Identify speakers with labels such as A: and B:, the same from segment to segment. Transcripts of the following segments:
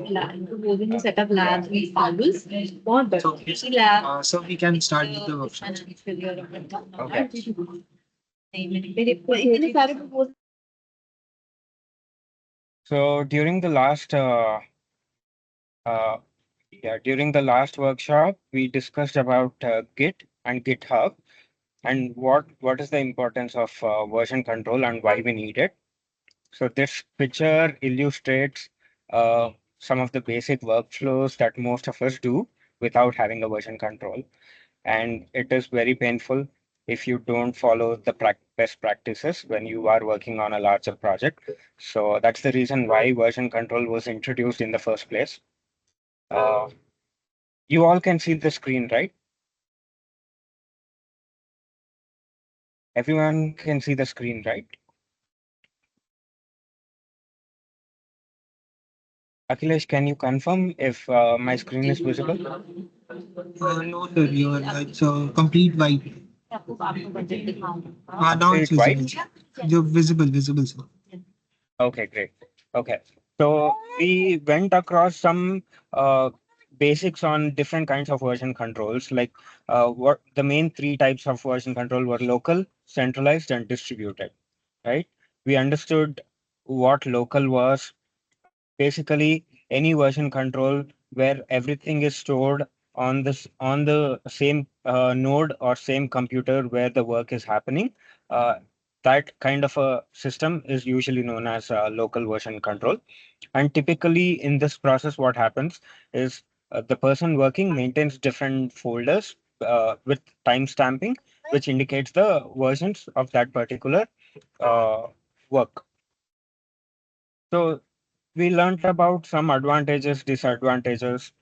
A: proposing to set up labs in schools. बहुत better. See lab. So we can start with the workshop. Okay. इतने सारे proposal.
B: So uh, during the last workshop, we discussed about Git and GitHub and what is the importance of version control and why we need it. So this picture illustrates some of the basic workflows that most of us do without having a version control. And it is very painful if you don't follow the best practices when you are working on a larger project. So that's the reason why version control was introduced in the first place. Uh, you all can see the screen, right? Everyone can see the screen, right? Akhilesh, can you confirm if my screen is visible?
A: No, sir, it's a complete white. Now it's
B: Complete white?
A: visible. You're visible, sir.
B: Okay, great. Okay. So we went across some uh, basics on different kinds of version controls, like what the main three types of version control were: local, centralized, and distributed, right? We understood what local was. Basically, any version control where everything is stored on the same node or same computer where the work is happening. Uh, that kind of a system is usually known as local version control. And typically in this process, what happens is the person working maintains different folders with timestamping, which indicates the versions of that particular uh, work. So we learned about some advantages, disadvantages,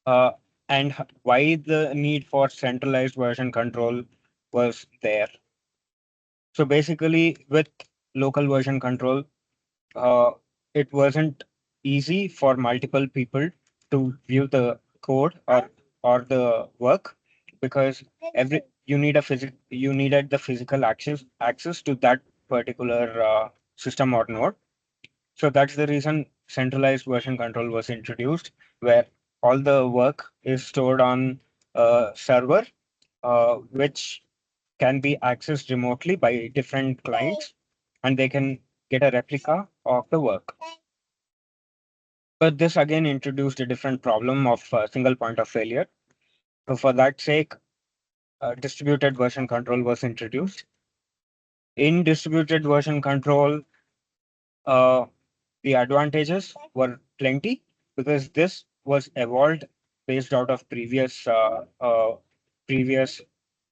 B: uh, and why the need for centralized version control was there. So basically, with local version control, uh, it wasn't easy for multiple people to view the code or the work because every you needed the physical access to that particular system or node. So that's the reason centralized version control was introduced, where all the work is stored on a server, which can be accessed remotely by different clients, and they can get a replica of the work. But this again introduced a different problem of single point of failure. So for that sake, distributed version control was introduced. In distributed version control, uh, the advantages were plenty because this was evolved based out of previous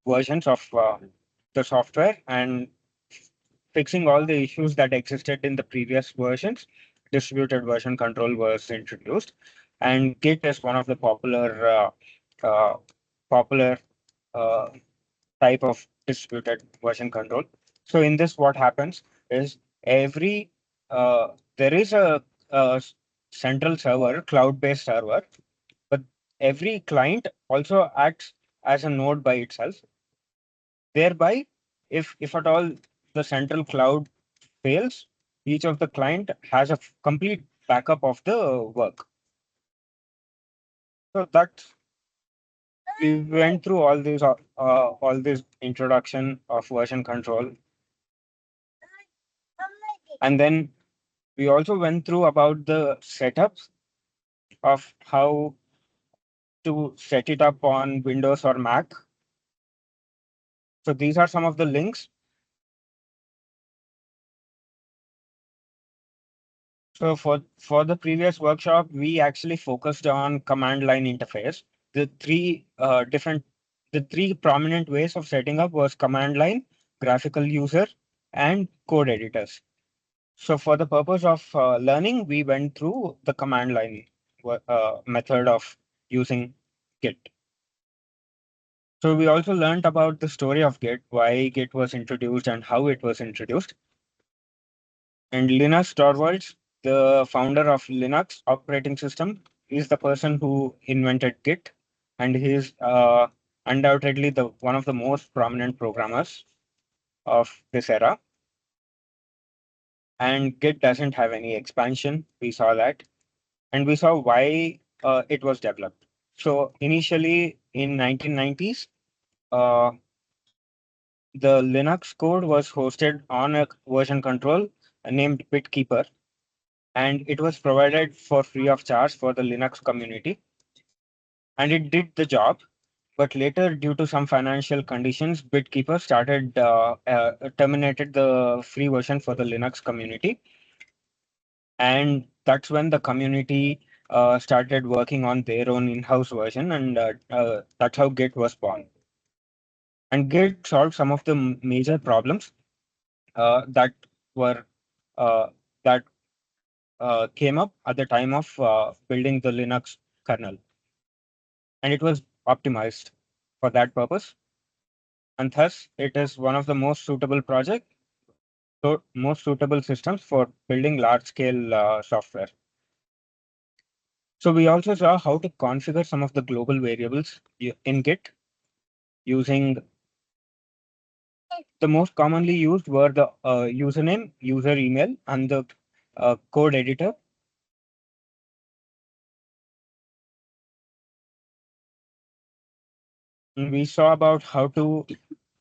B: versions of the software and fixing all the issues that existed in the previous versions. Distributed version control was introduced, and Git is one of the popular uh, type of distributed version control. So in this, what happens is every there is a central server, cloud-based server, but every client also acts as a node by itself. Thereby, if at all the central cloud fails, each of the client has a complete backup of the work. So that we went through all this introduction of version control, and then we also went through about the setups of how to set it up on Windows or Mac. So these are some of the links. So for the previous workshop, we actually focused on command line interface. The the three prominent ways of setting up was command line, graphical user, and code editors. So for the purpose of learning, we went through the command line method of using Git. So we also learned about the story of Git, why Git was introduced and how it was introduced. And Linus Torvalds, the founder of Linux operating system, is the person who invented Git, and he is undoubtedly the one of the most prominent programmers of this era. And Git doesn't have any expansion. We saw that. and we saw why it was developed. So initially in 1990s, uh, the Linux code was hosted on a version control named Bitkeeper, and it was provided for free of charge for the Linux community, and it did the job. But later, due to some financial conditions, Bitkeeper terminated the free version for the Linux community, and that's when the community started working on their own in-house version, and that's how Git was born. And Git solved some of the major problems that were uh, that came up at the time of building the Linux kernel, and it was optimized for that purpose. And thus, it is one of the most suitable systems for building large-scale software. So we also saw how to configure some of the global variables in Git using the most commonly used were the username, user email, and the code editor. And we saw about how to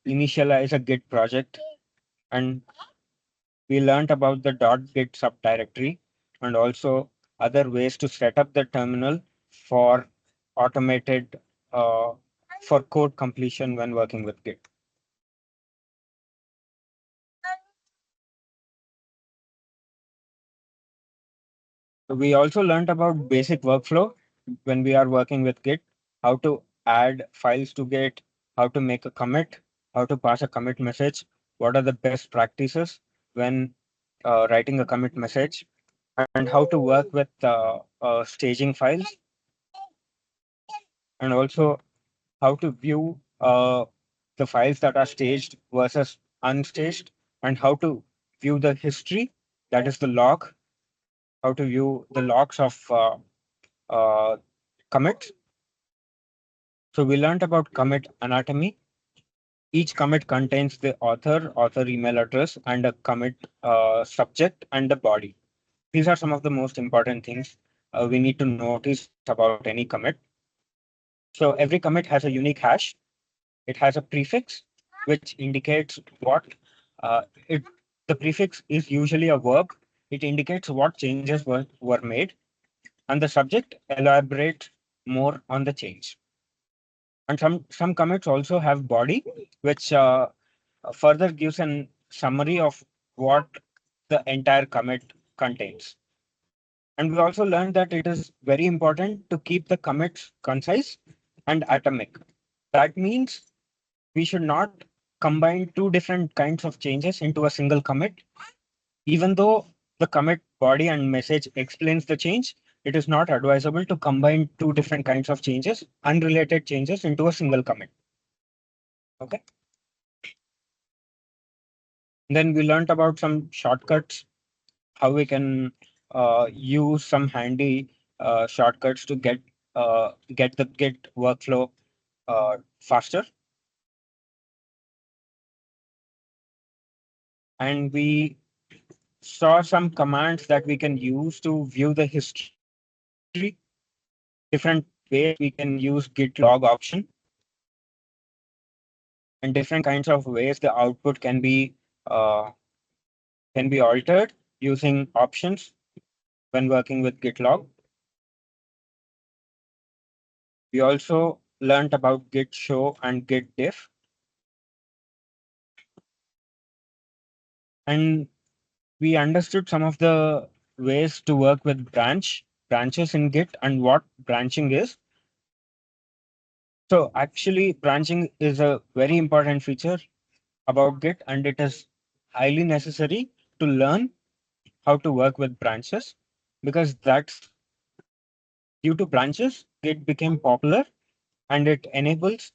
B: initialize a Git project, and we learned about the .git subdirectory and also other ways to set up the terminal for automated uh, for code completion when working with Git. We also learned about basic workflow when we are working with Git, how to add files to Git, how to make a commit, how to pass a commit message, what are the best practices when writing a commit message, and how to work with staging files, and also how to view the files that are staged versus unstaged, and how to view the history, that is the log, how to view the logs of uh, commits. So we learned about commit anatomy. Each commit contains the author email address, and a commit subject and the body. These are some of the most important things we need to notice about any commit. So every commit has a unique hash. It has a prefix, which indicates what it. The prefix is usually a verb. It indicates what changes were made, and the subject elaborates more on the change. And some commits also have body, which further gives an summary of what the entire commit contains. And we also learned that it is very important to keep the commits concise and atomic. That means we should not combine two different kinds of changes into a single commit. Even though the commit body and message explains the change, it is not advisable to combine two different kinds of changes, unrelated changes, into a single commit. Okay. Then we learned about some shortcuts, how we can use some handy shortcuts to get the Git workflow faster. And we saw some commands that we can use to view the history, different ways we can use Git log option, and different kinds of ways the output uh, can be altered using options when working with Git log. We also learned about Git show and Git diff, and we understood some of the ways to work with branches in Git and what branching is. So actually, branching is a very important feature about Git, and it is highly necessary to learn how to work with branches, because that's due to branches, Git became popular and it enables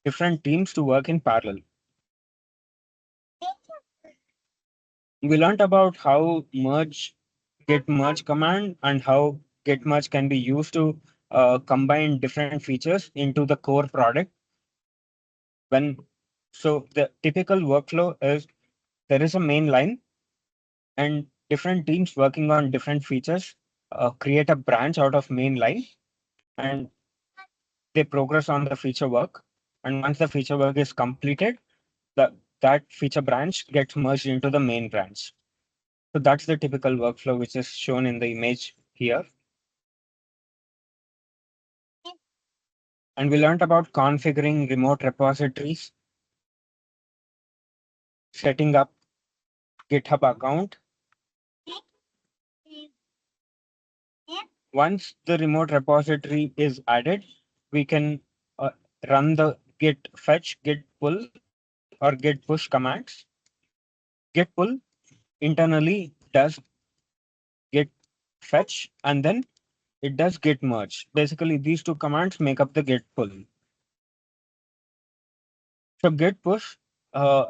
B: different teams to work in parallel. We learned about how git merge command and how git merge can be used to combine different features into the core product. When so the typical workflow is there is a main line and different teams working on different features. create a branch out of main line, and they progress on the feature work. And once the feature work is completed, that feature branch gets merged into the main branch. So that's the typical workflow, which is shown in the image here. And we learned about configuring remote repositories, setting up GitHub account. Once the remote repository is added, we can uh, run the git fetch, git pull, or git push commands. Git pull internally does git fetch, and then it does git merge. Basically, these two commands make up the git pull. So git push uh,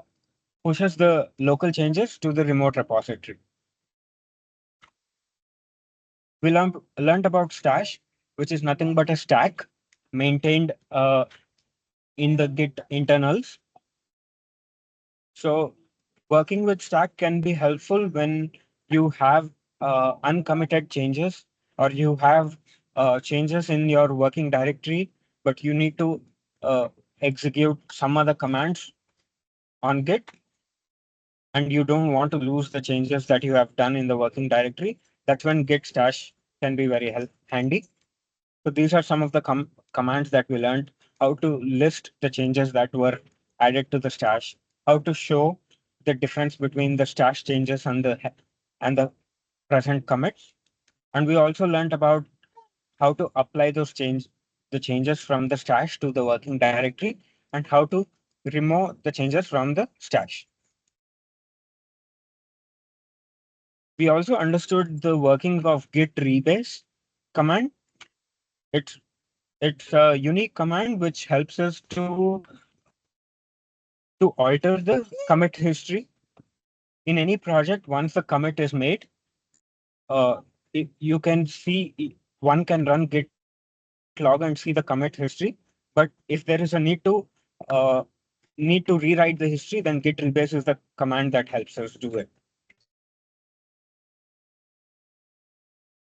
B: pushes the local changes to the remote repository. We learned about stash, which is nothing but a stack maintained in the Git internals. So working with stack can be helpful when you have uncommitted changes, or you have changes in your working directory, but you need to uh, execute some other commands on Git, and you don't want to lose the changes that you have done in the working directory. That's when Git stash can be very handy. So these are some of the commands that we learned: how to list the changes that were added to the stash, how to show the difference between the stash changes and the present commits. And we also learned about how to apply the changes from the stash to the working directory, and how to remove the changes from the stash. We also understood the working of git rebase command. It's it's a unique command which helps us to alter the commit history in any project. Once the commit is made, you can see, one can run git log and see the commit history. But if there is a uh, need to rewrite the history, then git rebase is the command that helps us do it.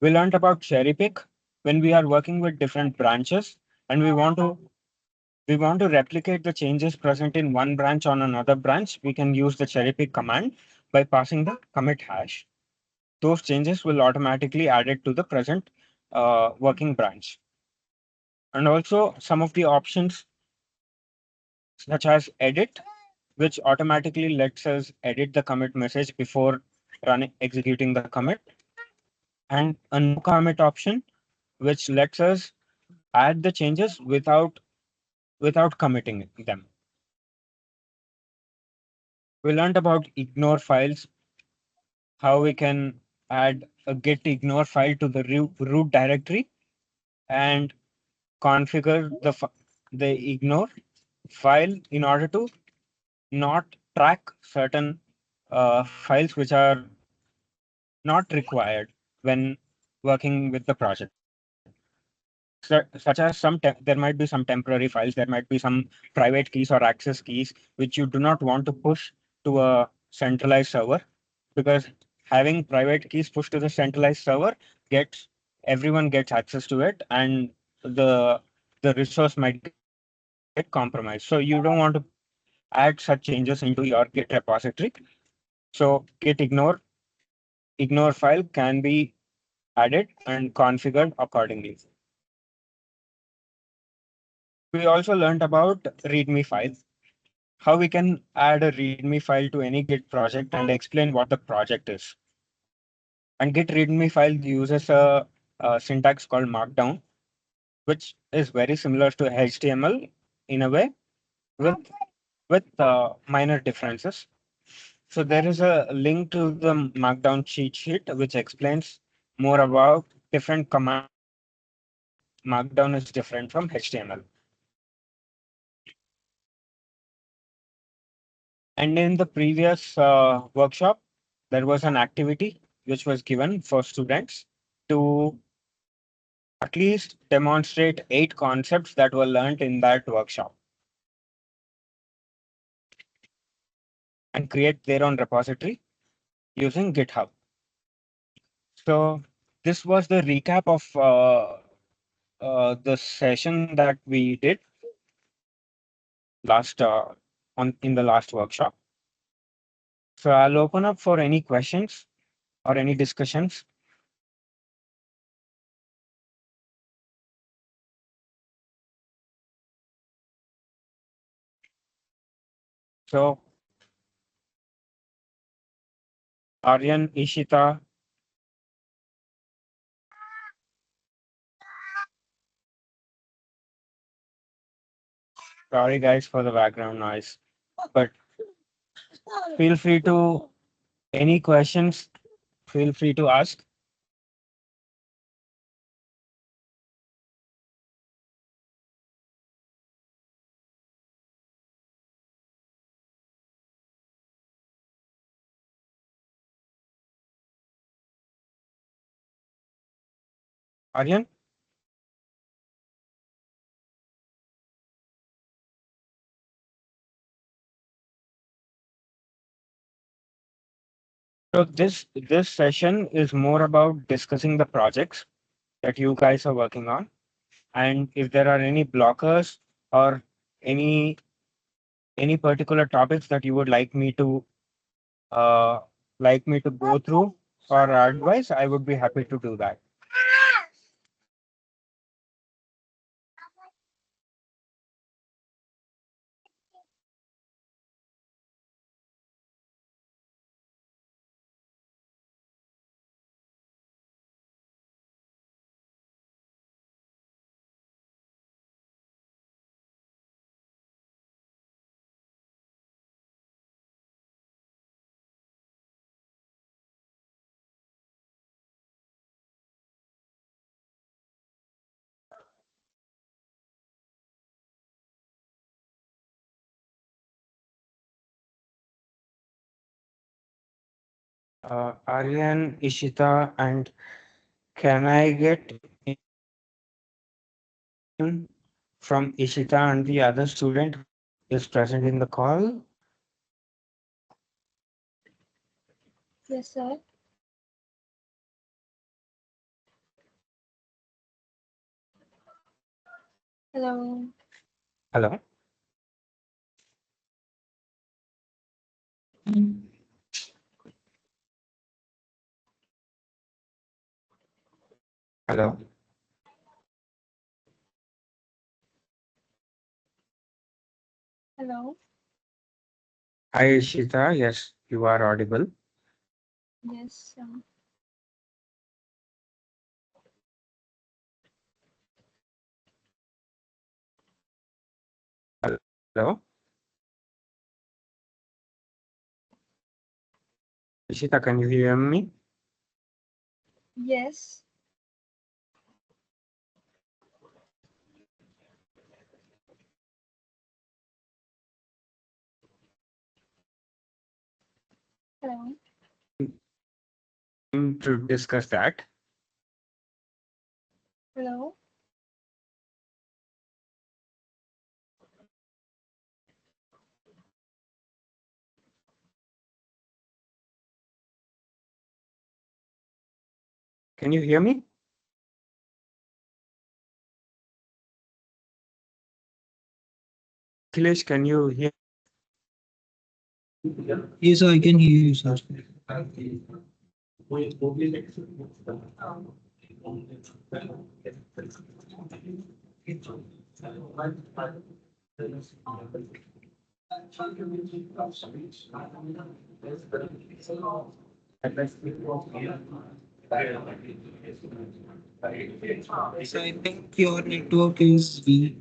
B: We learned about cherrypick. When we are working with different branches and we want to replicate the changes present in one branch on another branch, we can use the cherrypick command by passing the commit hash. Those changes will automatically add it to the present working branch. And also some of the options, such as edit, which automatically lets us edit the commit message before executing the commit, and a no commit option, which lets us add the changes without committing them. We learned about ignore files, how we can add a git ignore file to the root directory and configure the ignore file in order to not track certain files which are not required when working with the project. Such as there might be some temporary files, there might be some private keys or access keys which you do not want to push to a centralized server, because having private keys pushed to the centralized server gets everyone gets access to it, and the the resource might get compromised. So you don't want to add such changes into your Git repository. So git ignore file can be added and configured accordingly. We also learned about README files, how we can add a README file to any Git project and explain what the project is. And Git README file uses a syntax called Markdown, which is very similar to HTML in a way, with minor differences. So there is a link to the Markdown cheat sheet which explains more about different commands and why Markdown is different from HTML. And in the previous workshop, there was an activity which was given for students to at least demonstrate 8 concepts that were learned in that workshop and create their own repository using GitHub. So this was the recap of the session that we did last in the last workshop. So I'll open up for any questions or any discussions. So Aryan, Ishita, sorry guys for the background noise, but feel free to any questions, feel free to ask. Aryan? So this session is more about discussing the projects that you guys are working on, and if there are any blockers or any any particular topics that you would uh, like me to go through or advise, I would be happy to do that. Aryan, Ishita, and can I get in from Ishita and the other student who is present in the call?
C: Yes, sir. Hello.
B: Hello? Hello?
C: Hello.
B: Hi, Ishita. Yes, you are audible.
C: Yes.
B: Hello? Ishita, can you hear me?
C: Yes. Hello.
B: To discuss that.
C: Hello.
B: Can you hear me? Akhilesh, can you hear?
D: Yes, I can hear you, sir. So I think your network is weak.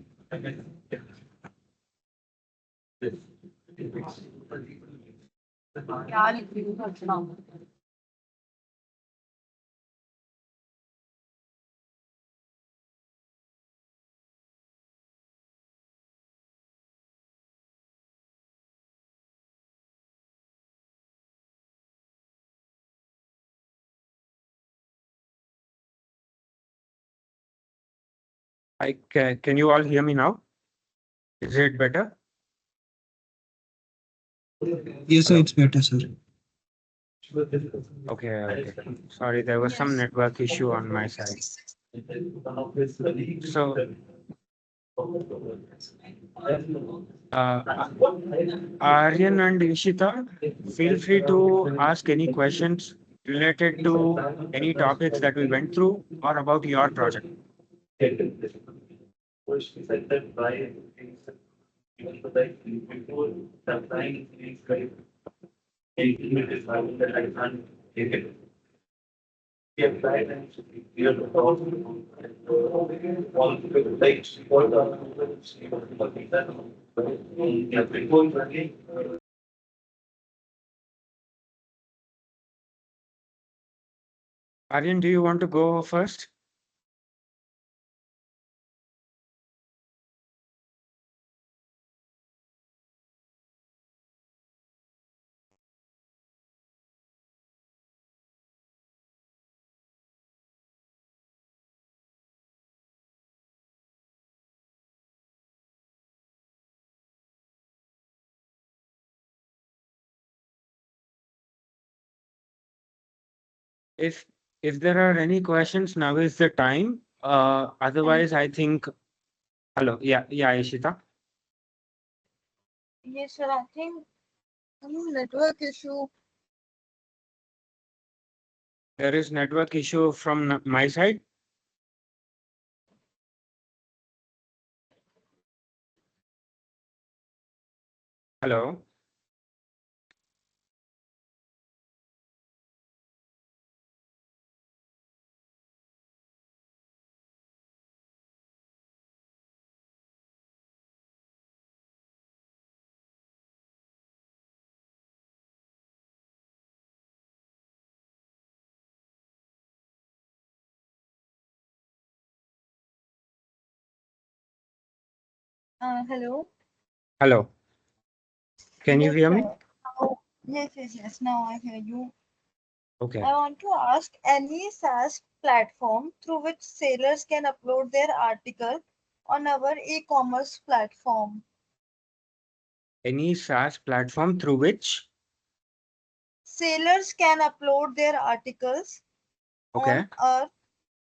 B: Can you all hear me now? Is it better?
D: Yes, sir, it's better, sir.
B: Okay, okay. Sorry, there was some
C: Yes.
B: network issue on my side. So, Aryan and Ishita, feel free to ask any questions related to any topics that we went through or about your project. Aryan, do you want to go first? If if there are any questions, now is the time. Otherwise, I think. Hello, yeah, Ishita.
C: Yes, sir. I think network issue.
B: There is network issue from my side. Hello.
C: Hello.
B: Hello. Can you
C: Yes,
B: hear me?
C: sir. Oh, yes. Now I hear you.
B: Okay.
C: I want to ask any SaaS platform through which sellers can upload their article on our e-commerce platform.
B: Any SaaS platform through which?
C: Sellers can upload their articles
B: Okay.
C: on our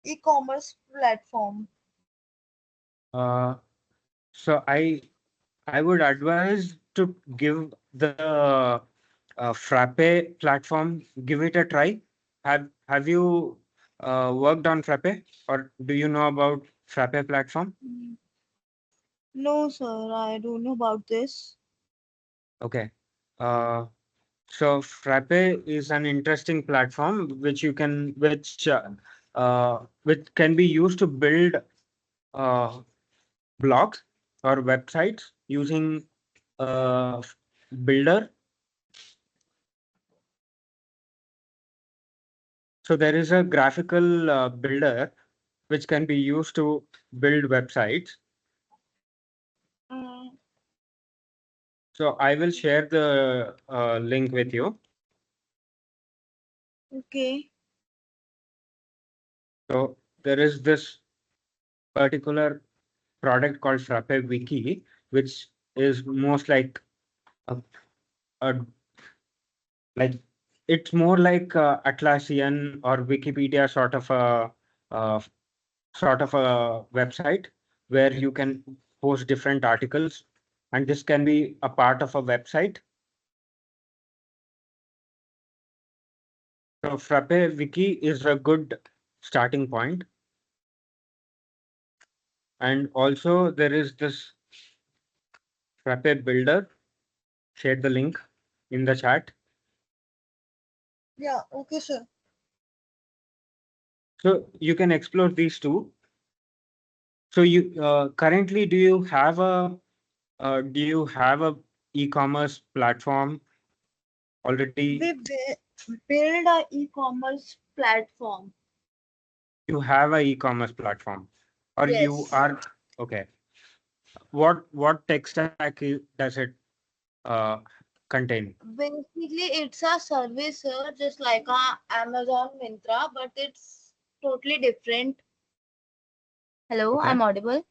C: e-commerce platform.
B: Uh, so I would advise to give the Frappe platform, give it a try. Have you worked on Frappe, or do you know about Frappe platform?
C: No, sir, I don't know about this.
B: Okay. Uh, so Frappe is an interesting platform which can be used to build uh, blogs or websites using builder. So there is a graphical builder which can be used to build websites.
C: Mm,
B: So I will share the link with you.
C: okay.
B: So there is this particular product called Frappe Wiki, which is most like a, a like it's more like Atlassian or Wikipedia uh, sort of a website where you can post different articles, and this can be a part of a website. So Frappe Wiki is a good starting point. And also there is this Frappe Builder. Share the link in the chat.
C: Yeah, okay, sir.
B: So you can explore these two. So you currently do you have a e-commerce platform already?
C: We build a e-commerce platform.
B: You have a e-commerce platform, or you
C: Yes.
B: are okay. What tech stack does it uh, contain?
C: Basically, it's a service, sir, just like a Amazon Mintra, but it's totally different. Hello,
B: Okay.
C: I'm audible.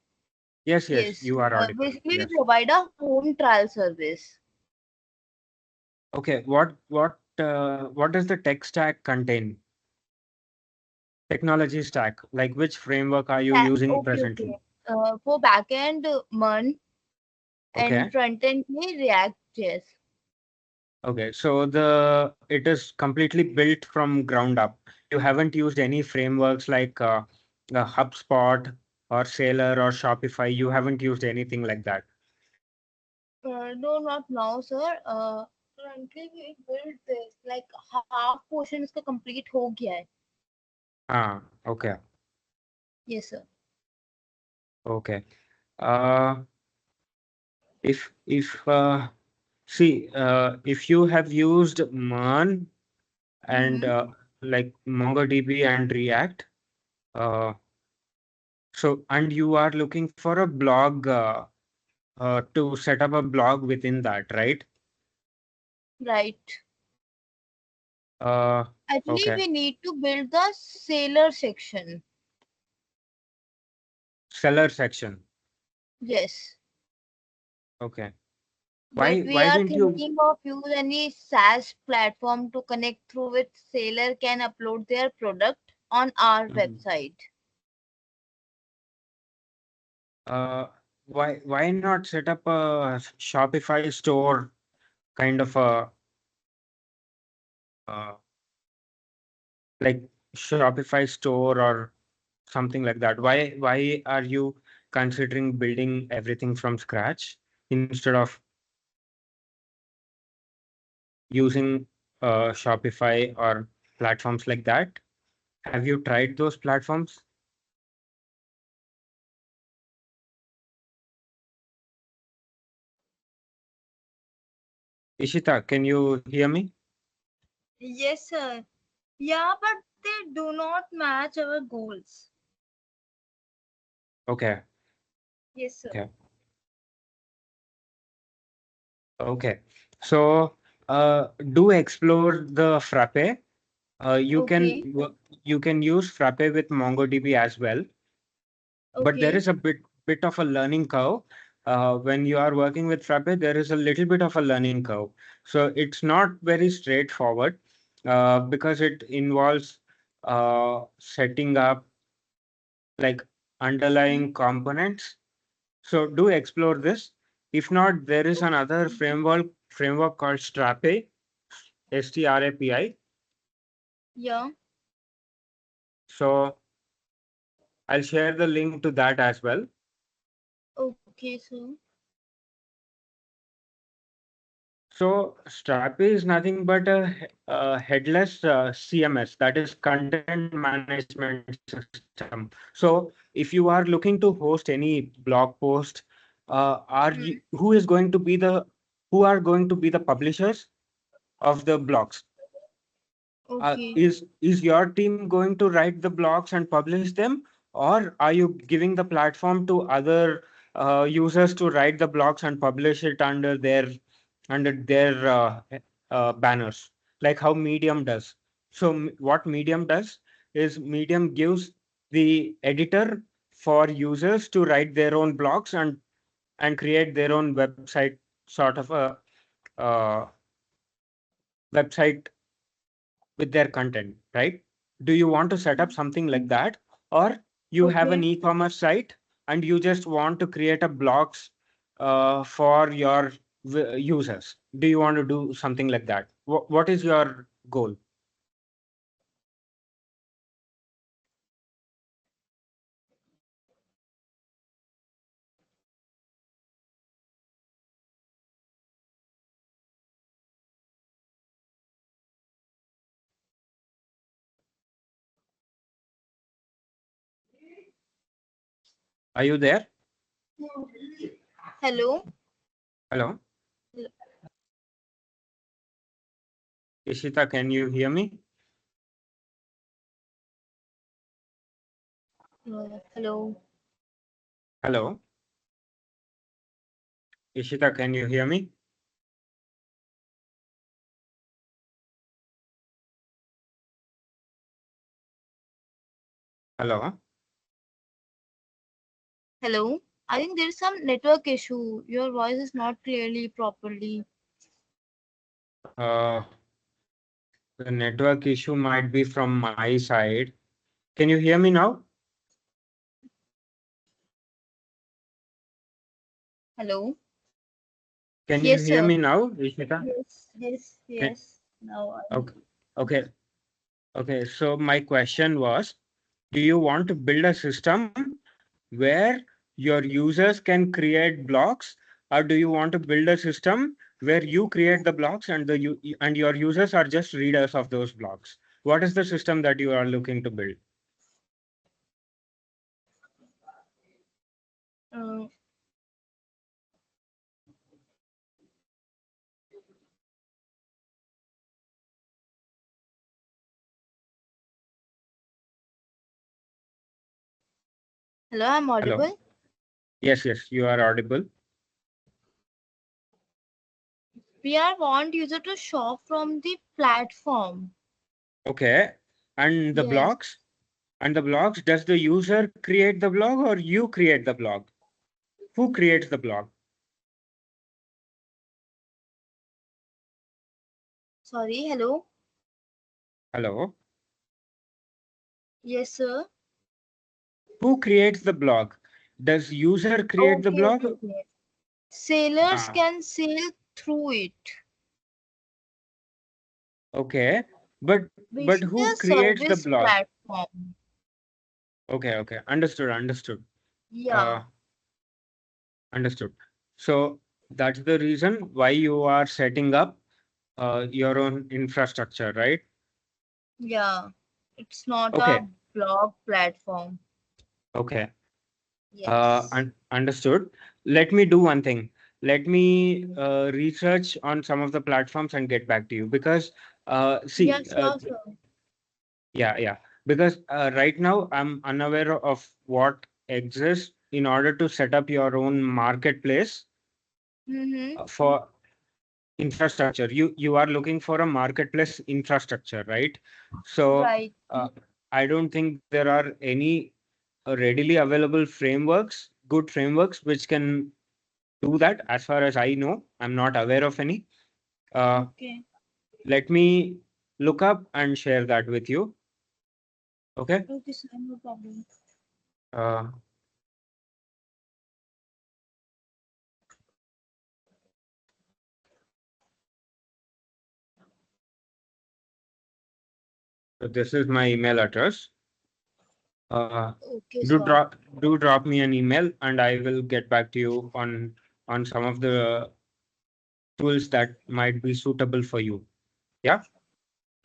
B: Yes,
C: Yes.
B: you are audible.
C: Basically, we
B: Yes.
C: provide a home trial service.
B: Okay. What what does the tech stack contain? Technology stack, like which framework are you using
C: Okay, okay.
B: presently?
C: For backend, MERN and
B: Okay.
C: frontend, React.js.
B: Okay. So it is completely built from ground up. You haven't used any frameworks like HubSpot or Sailor or Shopify. You haven't used anything like that.
C: No, not now, sir. Currently we built this, like half portion इसका complete हो गया है.
B: Okay.
C: Yes, sir.
B: Okay. Uh, if see if you have used MERN and like MongoDB and React, uh, so and you are looking for a blog to set up a blog within that, right?
C: Right.
B: Uh,
C: Actually,
B: okay.
C: we need to build the sailor section.
B: Seller section.
C: Yes.
B: Okay.
C: But we
B: Why
C: are
B: didn't you?
C: thinking of use any SaaS platform to connect through which seller can upload their product on our
B: Mhm.
C: website.
B: Uh, why not set up a Shopify store kind of a uh, like Shopify store or something like that? Why are you considering building everything from scratch instead of using Shopify or platforms like that? Have you tried those platforms? Ishita, can you hear me?
C: Yes, sir. Yeah, but they do not match our goals.
B: Okay,
C: Yes, sir.
B: okay, okay. So do explore the Frappe. You can
C: Okay.
B: you can use Frappe with MongoDB as well, but there
C: Okay.
B: is a bit of a learning curve. When you are working with Frappe, there is a little bit of a learning curve. So it's not very straightforward because it involves setting up like underlying components. So do explore this. If not, there is another framework called Strapi, STRAPI.
C: Yeah.
B: So I'll share the link to that as well.
C: Okay, sir.
B: So Strapi is nothing but a headless CMS, that is content management system. So if you are looking to host any blog post, who is going to be who are going to be the publishers of the blogs?
C: Okay.
B: Is your team going to write the blogs and publish them, or are you giving the platform to other users to write the blogs and publish it under their banners, like how Medium does? So what Medium does is Medium gives the editor for users to write their own blogs and create their own website, sort of a uh, website with their content, right? Do you want to set up something like that? Or you have an
C: Okay.
B: e-commerce site and you just want to create a blogs for your users? Do you want to do something like that? What is your goal? Are you there?
C: Hello.
B: Hello? Ishita, can you hear me?
C: Hello.
B: Hello? Ishita, can you hear me? Hello?
C: Hello. I think there is some network issue. Your voice is not clearly properly.
B: Uh, The network issue might be from my side. Can you hear me now?
C: Hello.
B: Can you
C: Yes,
B: hear
C: sir.
B: me now, Ishita?
C: Yes.
B: Can,
C: Now
B: okay. Okay. Okay. So my question was, do you want to build a system where your users can create blocks, or do you want to build a system where you create the blocks and and your users are just readers of those blocks? What is the system that you are looking to build?
C: uh, hello, I'm
B: Hello.
C: audible.
B: Yes, you are audible.
C: We are want user to shop from the platform.
B: Okay. And the
C: Yes.
B: blocks? And the blocks, does the user create the blog or you create the blog? Who creates the blog?
C: Sorry. Hello.
B: Hello.
C: Yes, sir.
B: Who creates the blog? Does user create the blog?
C: Okay. Sellers
B: Ah,
C: can sell through it.
B: okay. But
C: Basically,
B: who
C: a
B: creates the
C: service
B: blog?
C: platform.
B: Okay. Understood.
C: Yeah.
B: Uh, understood. So that's the reason why you are setting up your own infrastructure, right?
C: Yeah. It's not a
B: Okay.
C: blog platform.
B: Okay.
C: Yes.
B: Understood. Let me do one thing. Let me research on some of the platforms and get back to you because
C: Yeah,
B: see,
C: sure, sir.
B: yeah. Because right now I'm unaware of what exists in order to set up your own marketplace
C: Mm-hmm.
B: for infrastructure. You are looking for a marketplace infrastructure, right? So
C: Right.
B: I don't think there are any readily available frameworks, good frameworks, which can do that. As far as I know, I'm not aware of any. Uh,
C: Okay.
B: Let me look up and share that with you. Okay.
C: Okay, sir. No problem.
B: Uh, so this is my email address. Uh,
C: Okay,
B: do
C: sir.
B: drop me an email, and I will get back to you on some of the tools that might be suitable for you. Yeah.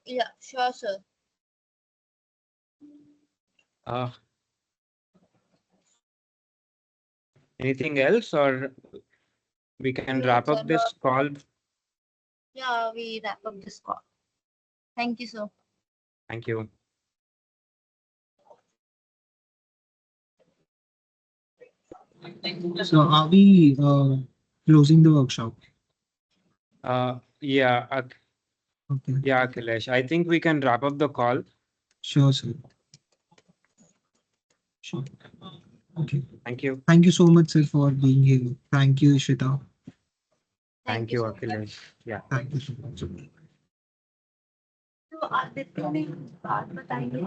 C: Yeah, sure, sir.
B: Uh, Anything else, or we can
C: No,
B: wrap
C: sir.
B: up
C: No.
B: this call?
C: Yeah, we wrap up this call. Thank you, sir.
B: Thank you.
D: So are we closing the workshop?
B: Yeah,
D: Okay.
B: yeah, Akhilesh. I think we can wrap up the call.
D: Sure, sir. Sure. Okay.
B: Thank you.
D: Thank you so much, sir, for being here. Thank you, Ishita.
C: Thank
B: Thank
C: you
B: you,
C: so much.
B: Akhilesh. Yeah.
D: Thank you so much.
A: तो आदित्य ने बात बताई है